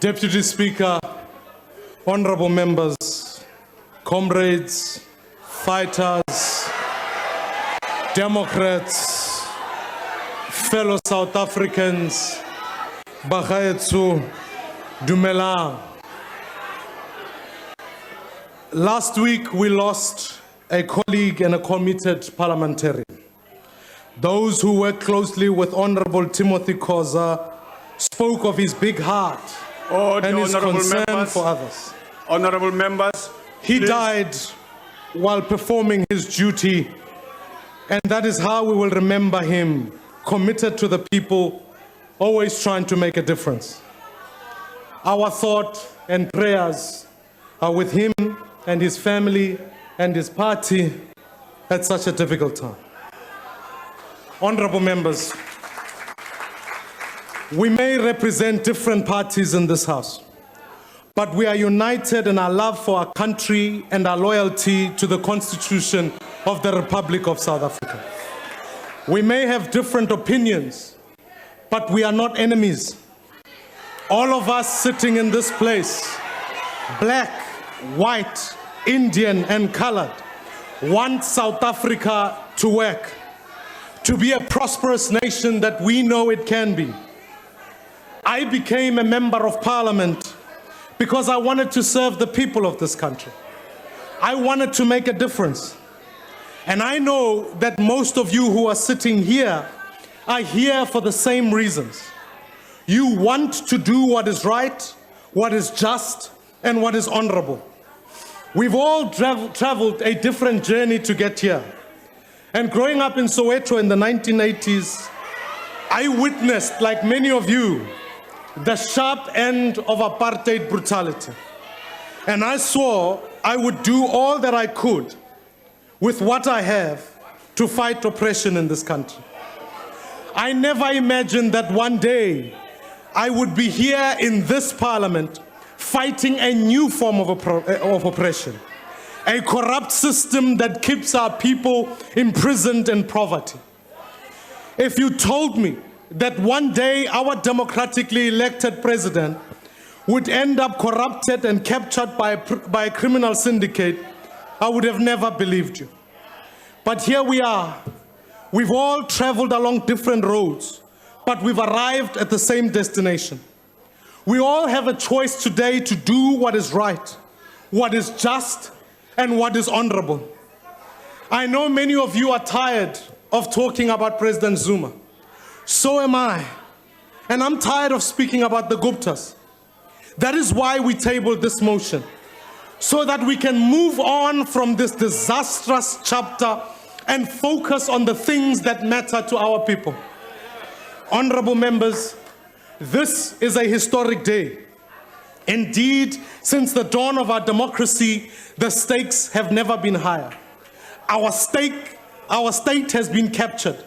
Deputy Speaker, honorable members, comrades, fighters, Democrats, fellow South Africans, Bagaetsu, Dumelang. Last week we lost a colleague and a committed parliamentarian. Those who work closely with Honorable Timothy Khoza spoke of his big heart and his concern for others. Honorable members, He please. died while performing his duty, and that is how we will remember him, committed to the people, always trying to make a difference. Our thought and prayers are with him and his family and his party at such a difficult time. Honorable members, we may represent different parties in this House, but we are united in our love for our country and our loyalty to the Constitution of the Republic of South Africa. We may have different opinions, but we are not enemies. All of us sitting in this place, black, white, Indian, and colored, want South Africa to work, to be a prosperous nation that we know it can be. I became a member of parliament because I wanted to serve the people of this country. I wanted to make a difference. And I know that most of you who are sitting here are here for the same reasons. You want to do what is right, what is just, and what is honorable. We've all traveled a different journey to get here. And growing up in Soweto in the 1980s, I witnessed, like many of you, the sharp end of apartheid brutality. And I swore I would do all that I could with what I have to fight oppression in this country. I never imagined that one day I would be here in this parliament fighting a new form of oppression, a corrupt system that keeps our people imprisoned in poverty. If you told me that one day our democratically elected president would end up corrupted and captured by a criminal syndicate, I would have never believed you. But here we are. We've all traveled along different roads, but we've arrived at the same destination. We all have a choice today to do what is right, what is just, and what is honorable. I know many of you are tired of talking about President Zuma. So am I. And I'm tired of speaking about the Guptas. That is why we tabled this motion, so that we can move on from this disastrous chapter and focus on the things that matter to our people. Honorable members, this is a historic day. Indeed, since the dawn of our democracy, the stakes have never been higher. Our state has been captured.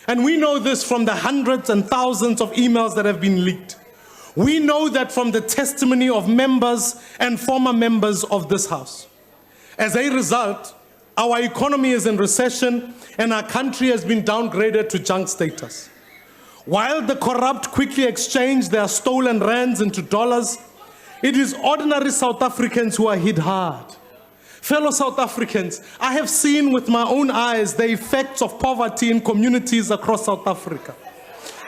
And we know this from the hundreds and thousands of emails that have been leaked. We know that from the testimony of members and former members of this House. As a result, our economy is in recession and our country has been downgraded to junk status. While the corrupt quickly exchange their stolen rands into dollars, it is ordinary South Africans who are hit hard. Fellow South Africans, I have seen with my own eyes the effects of poverty in communities across South Africa.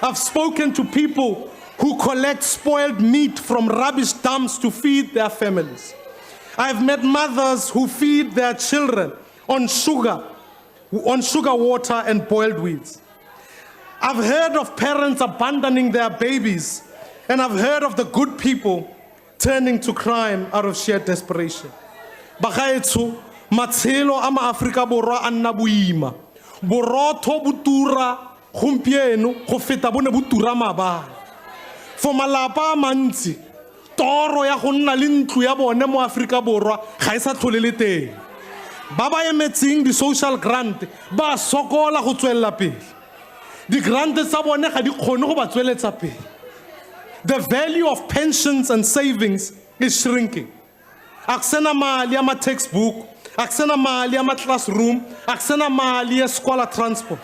I've spoken to people who collect spoiled meat from rubbish dumps to feed their families. I've met mothers who feed their children on sugar water and boiled weeds. I've heard of parents abandoning their babies, and I've heard of the good people turning to crime out of sheer desperation. Bagaetso, matshelo a ma-Afrika Borwa a nna boima. Borotho bo tura gompieno go feta bone bo tura maabane. For malapa a mantsi, toro ya go nna le ntlo ya bone mo Afrika Borwa ga e sa tlhole le teng. Ba ba emetseng di-social grant ba sokola go tswelela pele. Di-grant tsa bone ga di kgone go ba tsweletsa pele. The value of pensions and savings is shrinking. Akusena mali ya ma-textbook, akusena mali ya ma-classroom, akusena mali ya scholar transport.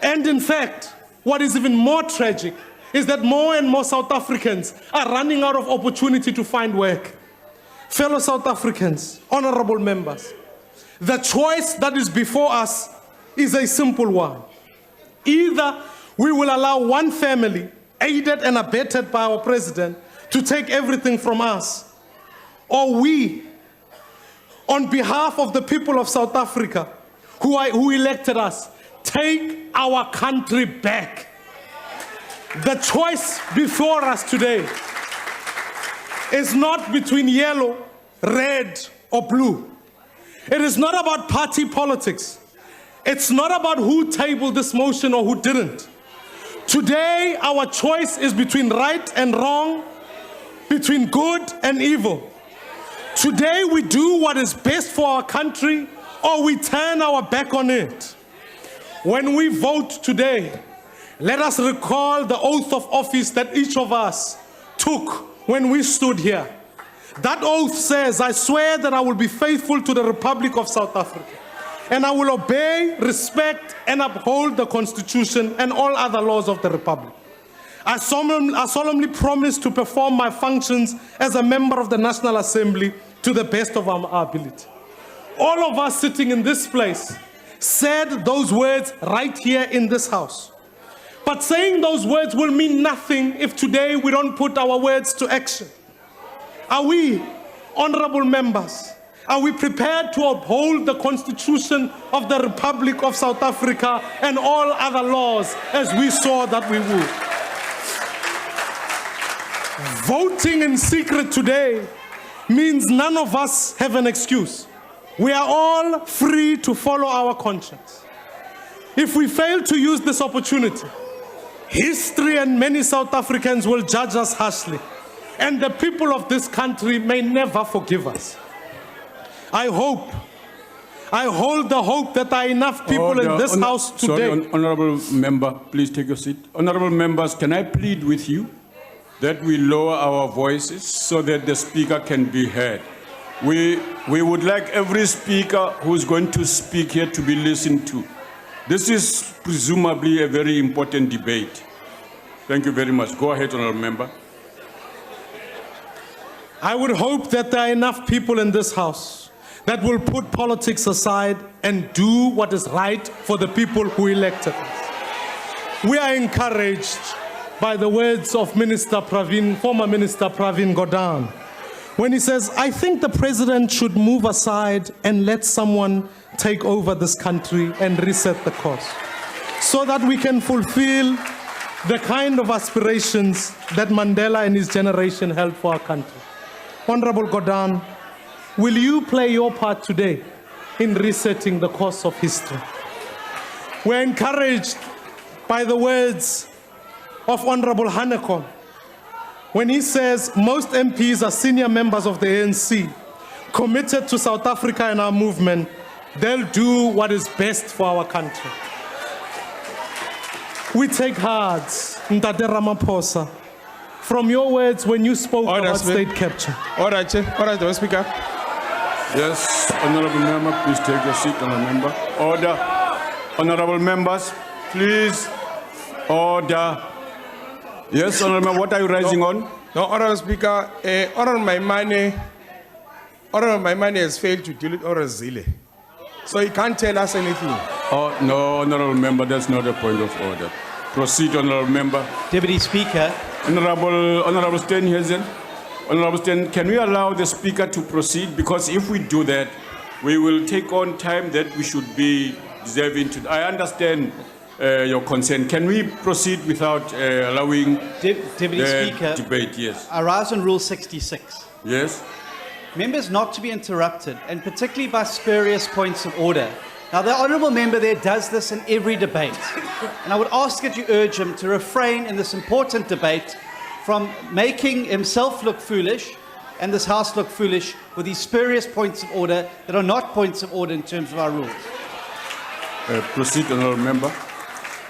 And in fact, what is even more tragic is that more and more South Africans are running out of opportunity to find work. Fellow South Africans, honorable members, the choice that is before us is a simple one. Either we will allow one family, aided and abetted by our president, to take everything from us, or we, on behalf of the people of South Africa who elected us, take our country back. The choice before us today is not between yellow, red, or blue. It is not about party politics. It's not about who tabled this motion or who didn't. Today, our choice is between right and wrong, between good and evil. Today, we do what is best for our country, or we turn our back on it. When we vote today, let us recall the oath of office that each of us took when we stood here. That oath says, I swear that I will be faithful to the Republic of South Africa, and I will obey, respect, and uphold the Constitution and all other laws of the Republic. I solemnly promise to perform my functions as a member of the National Assembly to the best of our ability. All of us sitting in this place said those words right here in this house. But saying those words will mean nothing if today we don't put our words to action. Are we, honorable members, are we prepared to uphold the Constitution of the Republic of South Africa and all other laws as we saw that we would? Voting in secret today means none of us have an excuse. We are all free to follow our conscience. If we fail to use this opportunity, history and many South Africans will judge us harshly, and the people of this country may never forgive us. I hold the hope that there are enough people in this house today. Sorry, honorable member, please take your seat. Honorable members, can I plead with you that we lower our voices so that the speaker can be heard? We would like every speaker who's going to speak here to be listened to. This is presumably a very important debate. Thank you very much. Go ahead, honorable member. I would hope that there are enough people in this house that will put politics aside and do what is right for the people who elected us. We are encouraged by the words of former Minister Pravin Gordhan, when he says, I think the president should move aside and let someone take over this country and reset the course, so that we can fulfill the kind of aspirations that Mandela and his generation held for our country. Honorable Gordhan, will you play your part today in resetting the course of history? We're encouraged by the words of Honorable Hanekom, when he says most MPs are senior members of the ANC, committed to South Africa and our movement. They'll do what is best for our country. We take heart, Ntate Ramaphosa, from your words when you spoke about state capture. Order, the speaker. Yes, honorable member, please take your seat, honorable member. Order. Honorable members, please. Order. Yes, honorable member, what are you raising on? No, honorable speaker, honorable Maimane has failed to deal with Honorable Zille. So he can't tell us anything. Oh, no, honorable member, that's not a point of order. Proceed, honorable member. Deputy Speaker. Honorable Steenhuisen. Honorable Steen, can we allow the speaker to proceed? Because if we do that, we will take on time that we should be deserving to. I understand your concern. Can we proceed without allowing Deputy the Speaker, debate? Yes. I rise on Rule 66. Yes. Members not to be interrupted, and particularly by spurious points of order. Now, the honourable member there does this in every debate. And I would ask that you urge him to refrain in this important debate from making himself look foolish and this House look foolish with these spurious points of order that are not points of order in terms of our rules. Proceed, honourable member.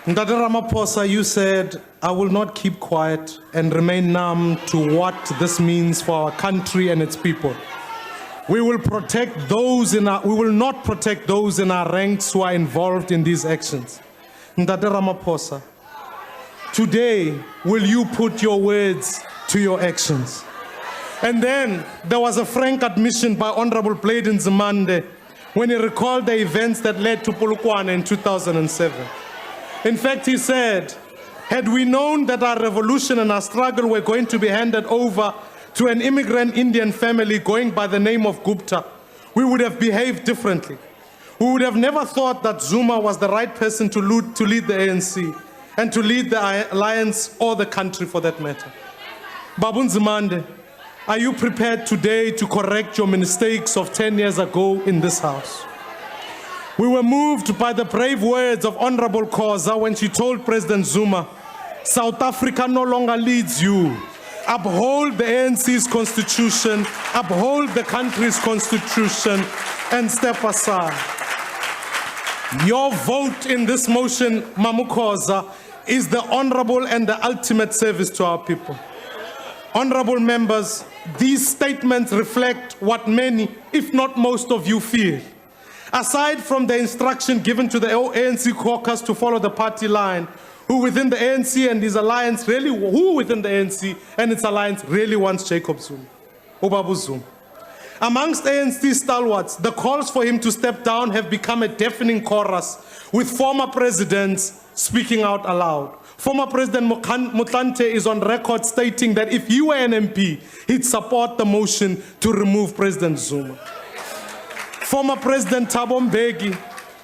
Ntate Ramaphosa, you said, I will not keep quiet and remain numb to what this means for our country and its people. We will not protect those in our ranks who are involved in these actions. Ntate Ramaphosa, today will you put your words to your actions? And then there was a frank admission by Honorable Leader Mmusi Maimane when he recalled the events that led to Polokwane in 2007. In fact, he said, had we known that our revolution and our struggle were going to be handed over to an immigrant Indian family going by the name of Gupta, we would have behaved differently. We would have never thought that Zuma was the right person to lead the ANC and to lead the alliance or the country for that matter. Babu Nzimande, are you prepared today to correct your mistakes of 10 years ago in this house? We were moved by the brave words of Honorable Khoza when she told President Zuma, South Africa no longer leads you. Uphold the ANC's constitution, uphold the country's constitution, and step aside. Your vote in this motion, Mamu Khoza, is the honorable and the ultimate service to our people. Honorable members, these statements reflect what many, if not most of you feel. Aside from the instruction given to the ANC caucus to follow the party line, who within the ANC and its alliance really wants Jacob Zuma, Obabu Zuma. Amongst ANC stalwarts, the calls for him to step down have become a deafening chorus, with former presidents speaking out aloud. Former President Motlanthe is on record stating that if he were an MP, he'd support the motion to remove President Zuma. Former President Thabo Mbeki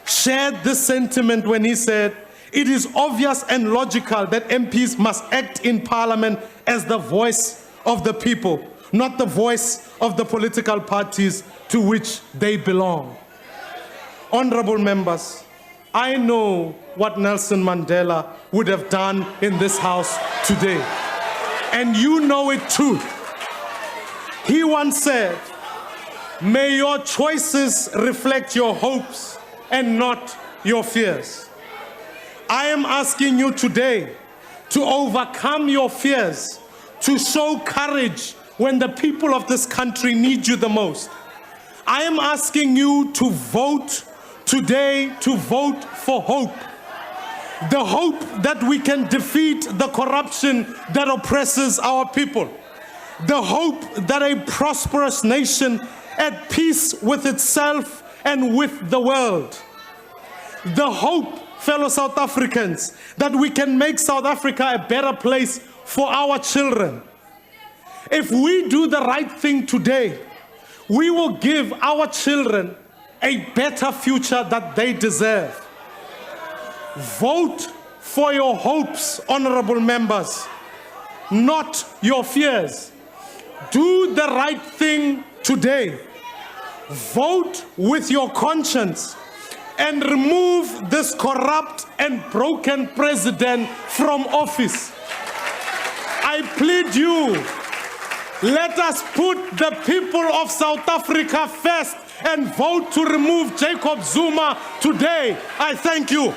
shared this sentiment when he said, it is obvious and logical that MPs must act in Parliament as the voice of the people, not the voice of the political parties to which they belong. Honorable members, I know what Nelson Mandela would have done in this house today, and you know it too. He once said, may your choices reflect your hopes and not your fears. I am asking you today to overcome your fears, to show courage when the people of this country need you the most. I am asking you to vote today, to vote for hope. The hope that we can defeat the corruption that oppresses our people. The hope that a prosperous nation at peace with itself and with the world. The hope, fellow South Africans, that we can make South Africa a better place for our children. If we do the right thing today, we will give our children a better future that they deserve. Vote for your hopes, honorable members, not your fears. Do the right thing today. Vote with your conscience and remove this corrupt and broken president from office. I plead you, let us put the people of South Africa first and vote to remove Jacob Zuma today. I thank you.